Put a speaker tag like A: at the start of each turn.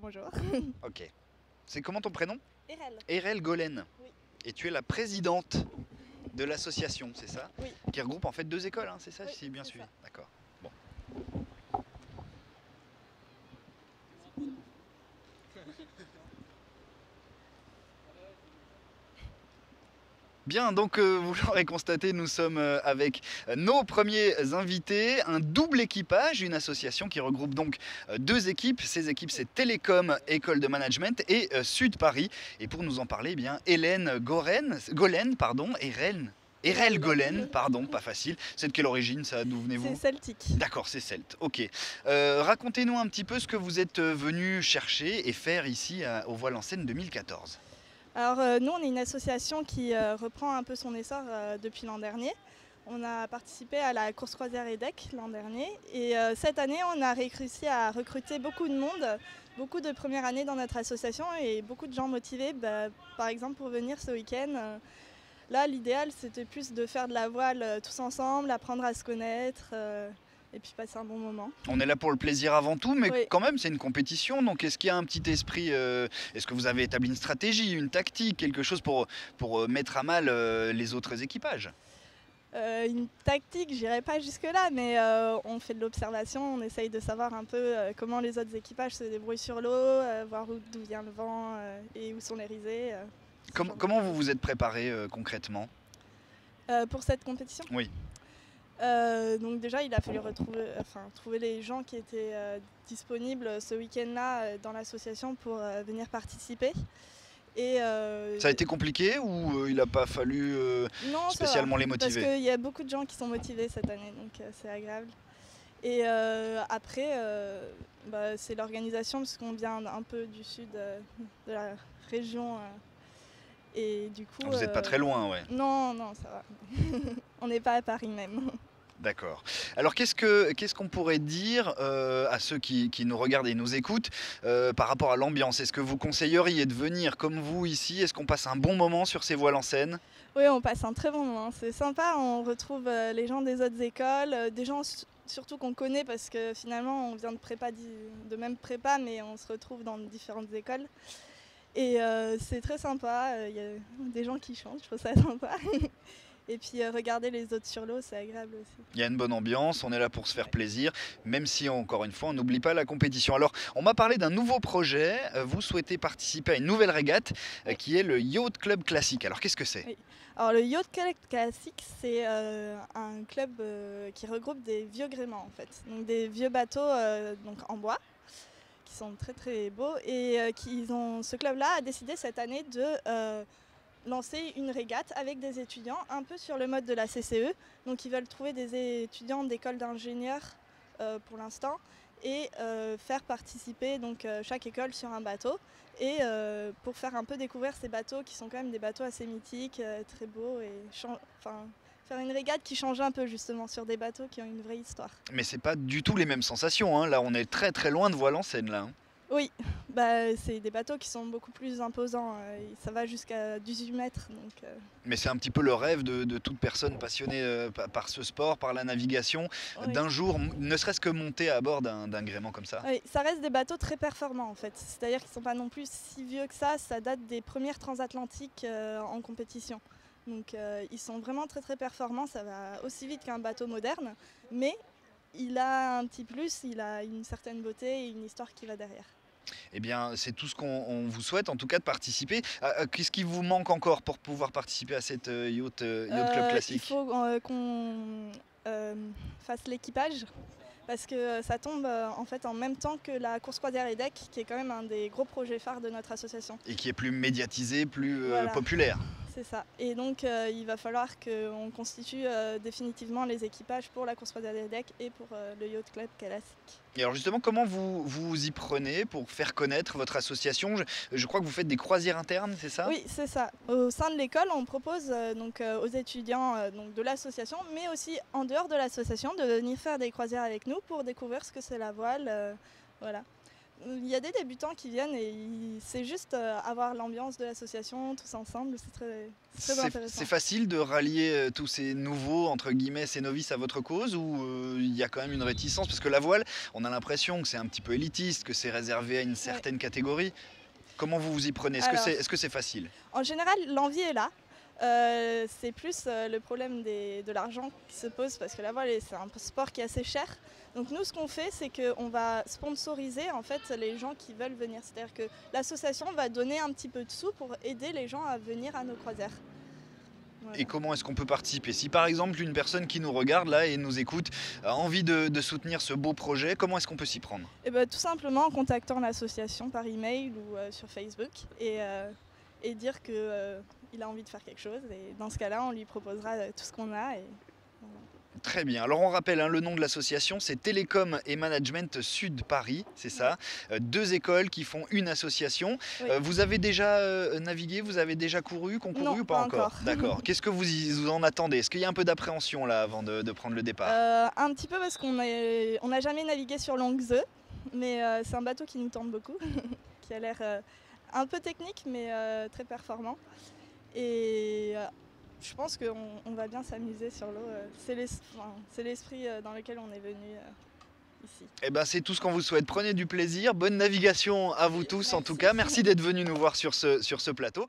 A: Bonjour.
B: Ok. C'est comment ton prénom?
A: Erel.
B: Erel Golen.
A: Oui.
B: Et tu es la présidente de l'association, c'est ça?
A: Oui.
B: Qui regroupe en fait deux écoles, hein, c'est ça,
A: Oui,
B: si j'ai bien
A: c'est
B: suivi.
A: ça.
B: D'accord. Bon. Bien, donc vous l'aurez constaté, nous sommes avec nos premiers invités, un double équipage, une association qui regroupe donc deux équipes. Ces équipes, c'est Télécom, École de Management et Sud Paris. Et pour nous en parler, eh bien, Hélène Golen, pardon, Erel Golen, pardon, pas facile. C'est de quelle origine ça? D'où
A: C'est
B: venez-vous?
A: celtique.
B: D'accord, c'est celte, ok. Racontez-nous un petit peu ce que vous êtes venu chercher et faire ici au Voile en Seine 2014.
A: Alors nous, on est une association qui reprend un peu son essor depuis l'an dernier. On a participé à la course croisière EDEC l'an dernier et cette année, on a réussi à recruter beaucoup de monde, beaucoup de première année dans notre association et beaucoup de gens motivés, par exemple pour venir ce week-end. Là, l'idéal, c'était plus de faire de la voile tous ensemble, apprendre à se connaître et puis passer un bon moment.
B: On est là pour le plaisir avant tout, mais
A: Oui.
B: quand même c'est une compétition, donc est-ce qu'il y a un petit esprit, est-ce que vous avez établi une stratégie, une tactique, quelque chose pour mettre à mal les autres équipages?
A: Une tactique, j'irai pas jusque-là, mais on fait de l'observation, on essaye de savoir un peu comment les autres équipages se débrouillent sur l'eau, voir d'où vient le vent et où sont les risées.
B: Comment vous vous êtes préparé concrètement?
A: Pour cette compétition,
B: Oui,
A: donc déjà il a fallu trouver les gens qui étaient disponibles ce week-end-là dans l'association pour venir participer. Et
B: ça a été compliqué ou il n'a pas fallu
A: non, ça va,
B: spécialement les
A: parce
B: motiver?
A: qu'il y a beaucoup de gens qui sont motivés cette année, donc c'est agréable. Et après, c'est l'organisation, parce qu'on vient un peu du sud de la région. Et du coup.
B: Vous n'êtes pas très loin, ouais.
A: Non, non, ça va. On n'est pas à Paris même.
B: D'accord. Alors qu'est-ce qu'on pourrait dire à ceux qui nous regardent et nous écoutent par rapport à l'ambiance? Est-ce que vous conseilleriez de venir comme vous ici? Est-ce qu'on passe un bon moment sur ces voiles en Seine?
A: Oui, on passe un très bon moment. C'est sympa, on retrouve les gens des autres écoles, des gens surtout qu'on connaît parce que finalement on vient de même prépa, mais on se retrouve dans différentes écoles. Et c'est très sympa, il y a des gens qui chantent, je trouve ça sympa. Et puis regarder les autres sur l'eau, c'est agréable aussi.
B: Il y a une bonne ambiance, on est là pour se faire
A: Ouais.
B: plaisir, même si encore une fois on n'oublie pas la compétition. Alors on m'a parlé d'un nouveau projet, vous souhaitez participer à une nouvelle régate
A: Oui.
B: qui est le Yacht Club Classique. Alors qu'est-ce que c'est?
A: Oui. Alors le Yacht Club Classique, c'est un club qui regroupe des vieux gréements en fait. Donc des vieux bateaux donc en bois, qui sont très très beaux. Et ce club-là a décidé cette année de lancer une régate avec des étudiants, un peu sur le mode de la CCE. Donc ils veulent trouver des étudiants d'école d'ingénieurs pour l'instant et faire participer donc, chaque école sur un bateau. Et pour faire un peu découvrir ces bateaux qui sont quand même des bateaux assez mythiques, très beaux, et faire une régate qui change un peu justement sur des bateaux qui ont une vraie histoire.
B: Mais c'est pas du tout les mêmes sensations, hein. Là on est très très loin de voile en Seine là, hein.
A: Oui, c'est des bateaux qui sont beaucoup plus imposants, et ça va jusqu'à 18 mètres. Donc,
B: Mais c'est un petit peu le rêve de toute personne passionnée par ce sport, par la navigation,
A: oui.
B: d'un jour, ne serait-ce que monter à bord d'un gréement comme ça.
A: Oui, ça reste des bateaux très performants en fait. C'est-à-dire qu'ils ne sont pas non plus si vieux que ça date des premières transatlantiques en compétition. Donc ils sont vraiment très très performants, ça va aussi vite qu'un bateau moderne, mais il a un petit plus, il a une certaine beauté et une histoire qui va derrière.
B: Eh bien, c'est tout ce qu'on vous souhaite, en tout cas, de participer. Qu'est-ce qui vous manque encore pour pouvoir participer à cette Yacht Club
A: Il
B: Classique?
A: faut qu'on fasse l'équipage, parce que ça tombe en fait en même temps que la course croisière EDEC, qui est quand même un des gros projets phares de notre association.
B: Et qui est plus médiatisé, plus
A: Voilà.
B: populaire.
A: C'est ça. Et donc il va falloir qu'on constitue définitivement les équipages pour la course croisière EDEC et pour le Yacht Club Classique.
B: Et alors justement, comment vous y prenez pour faire connaître votre association? Je crois que vous faites des croisières internes, c'est ça?
A: Oui, c'est ça. Au sein de l'école, on propose aux étudiants donc de l'association, mais aussi en dehors de l'association, de venir faire des croisières avec nous pour découvrir ce que c'est la voile. Voilà. Il y a des débutants qui viennent et c'est juste avoir l'ambiance de l'association tous ensemble, c'est très intéressant.
B: C'est facile de rallier tous ces nouveaux, entre guillemets, ces novices à votre cause, ou il y a quand même une réticence? Parce que la voile, on a l'impression que c'est un petit peu élitiste, que c'est réservé à une certaine catégorie. Comment vous vous y prenez? Est-ce que c'est facile?
A: En général, l'envie est là. C'est plus le problème de l'argent qui se pose parce que la voile, c'est un sport qui est assez cher. Donc nous, ce qu'on fait, c'est qu'on va sponsoriser en fait les gens qui veulent venir. C'est-à-dire que l'association va donner un petit peu de sous pour aider les gens à venir à nos croisières. Voilà.
B: Et comment est-ce qu'on peut participer? Si par exemple une personne qui nous regarde là et nous écoute a envie de soutenir ce beau projet, comment est-ce qu'on peut s'y prendre?
A: Et tout simplement en contactant l'association par email ou sur Facebook et dire qu'il a envie de faire quelque chose. Et dans ce cas-là, on lui proposera tout ce qu'on a. Voilà.
B: Très bien. Alors on rappelle, le nom de l'association, c'est Télécom et Management Sud Paris, c'est ça. Deux écoles qui font une association.
A: Oui.
B: Vous avez déjà navigué, vous avez déjà concouru
A: Non,
B: ou pas encore?
A: encore.
B: D'accord. Qu'est-ce que vous en attendez? Est-ce qu'il y a un peu d'appréhension là avant de prendre le départ?
A: Un petit peu parce qu'on n'a jamais navigué sur Longzhou, mais c'est un bateau qui nous tente beaucoup, qui a l'air un peu technique mais très performant. Et je pense qu'on va bien s'amuser sur l'eau. C'est l'esprit dans lequel on est venu ici.
B: Eh ben, c'est tout ce qu'on vous souhaite. Prenez du plaisir. Bonne navigation à vous tous en tout cas. Merci d'être venus nous voir sur ce plateau.